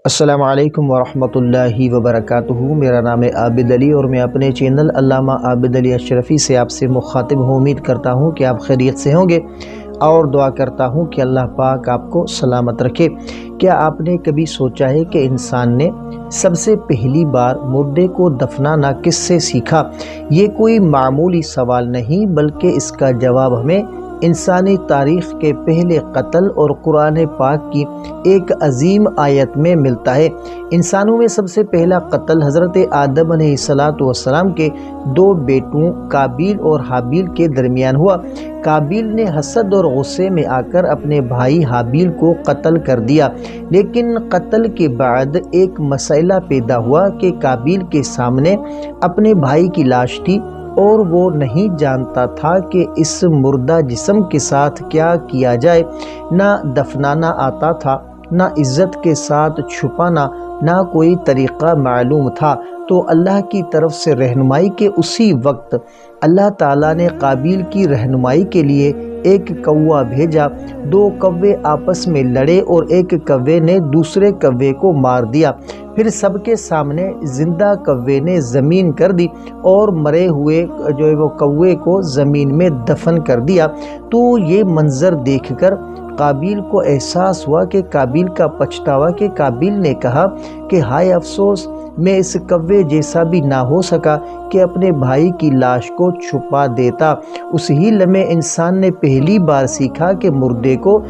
السلام علیکم ورحمۃ اللہ وبرکاتہ۔ میرا نام ہے عابد علی اور میں اپنے چینل علامہ عابد علی اشرفی سے آپ سے مخاطب ہوں۔ امید کرتا ہوں کہ آپ خیریت سے ہوں گے اور دعا کرتا ہوں کہ اللہ پاک آپ کو سلامت رکھے۔ کیا آپ نے کبھی سوچا ہے کہ انسان نے سب سے پہلی بار مردے کو دفنانا کس سے سیکھا؟ یہ کوئی معمولی سوال نہیں بلکہ اس کا جواب ہمیں انسانی تاریخ کے پہلے قتل اور قرآن پاک کی ایک عظیم آیت میں ملتا ہے۔ انسانوں میں سب سے پہلا قتل حضرت آدم علیہ السلام کے دو بیٹوں قابیل اور حابیل کے درمیان ہوا۔ قابیل نے حسد اور غصے میں آ کر اپنے بھائی حابیل کو قتل کر دیا، لیکن قتل کے بعد ایک مسئلہ پیدا ہوا کہ قابیل کے سامنے اپنے بھائی کی لاش تھی اور وہ نہیں جانتا تھا کہ اس مردہ جسم کے ساتھ کیا کیا جائے۔ نہ دفنانا آتا تھا، نہ عزت کے ساتھ چھپانا، نہ کوئی طریقہ معلوم تھا۔ تو اللہ کی طرف سے رہنمائی کے اسی وقت اللہ تعالیٰ نے قابیل کی رہنمائی کے لیے ایک کوا بھیجا۔ دو کوے آپس میں لڑے اور ایک کوے نے دوسرے کوے کو مار دیا۔ پھر سب کے سامنے زندہ کوے نے زمین کر دی اور مرے ہوئے وہ کوے کو زمین میں دفن کر دیا۔ تو یہ منظر دیکھ کر قابیل کو احساس ہوا کہ قابیل کا پچھتاوا کہ قابیل نے کہا کہ ہائے افسوس، میں اس کوے جیسا بھی نہ ہو سکا کہ اپنے بھائی کی لاش کو چھپا دیتا۔ اس ہی لمحے انسان نے پہلی بار سیکھا کہ مردے کو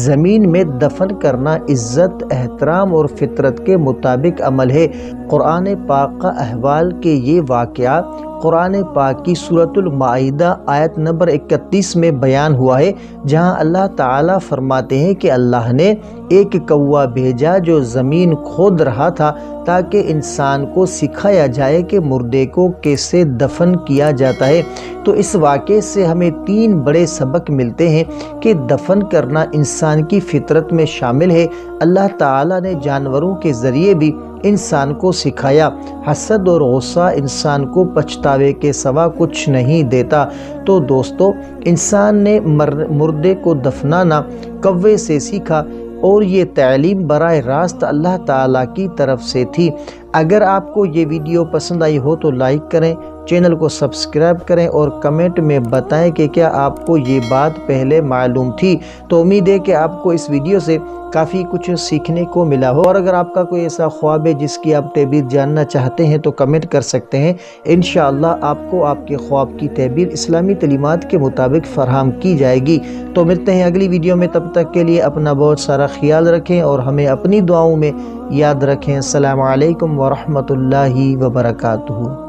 زمین میں دفن کرنا عزت، احترام اور فطرت کے مطابق عمل ہے۔ قرآن پاک کا احوال کہ یہ واقعہ قرآن پاک کی سورۃ المائدہ آیت نمبر 31 میں بیان ہوا ہے، جہاں اللہ تعالیٰ فرماتے ہیں کہ اللہ نے ایک کوا بھیجا جو زمین کھود رہا تھا تاکہ انسان کو سکھایا جائے کہ مردے کو کیسے دفن کیا جاتا ہے۔ تو اس واقعے سے ہمیں تین بڑے سبق ملتے ہیں کہ دفن کرنا انسان کی فطرت میں شامل ہے۔ اللہ تعالیٰ نے جانوروں کے ذریعے بھی انسان کو سکھایا۔ حسد اور غصہ انسان کو پچھتاوے کے سوا کچھ نہیں دیتا۔ تو دوستو، انسان نے مردے کو دفنانا کوے سے سیکھا اور یہ تعلیم براہ راست اللہ تعالیٰ کی طرف سے تھی۔ اگر آپ کو یہ ویڈیو پسند آئی ہو تو لائک کریں، چینل کو سبسکرائب کریں اور کمنٹ میں بتائیں کہ کیا آپ کو یہ بات پہلے معلوم تھی۔ تو امید ہے کہ آپ کو اس ویڈیو سے کافی کچھ سیکھنے کو ملا ہو، اور اگر آپ کا کوئی ایسا خواب ہے جس کی آپ تعبیر جاننا چاہتے ہیں تو کمنٹ کر سکتے ہیں۔ انشاءاللہ آپ کو آپ کے خواب کی تعبیر اسلامی تعلیمات کے مطابق فراہم کی جائے گی۔ تو ملتے ہیں اگلی ویڈیو میں، تب تک کے لیے اپنا بہت سارا خیال رکھیں اور ہمیں اپنی دعاؤں میں یاد رکھیں۔ السلام علیکم ورحمۃ اللہ وبرکاتہ۔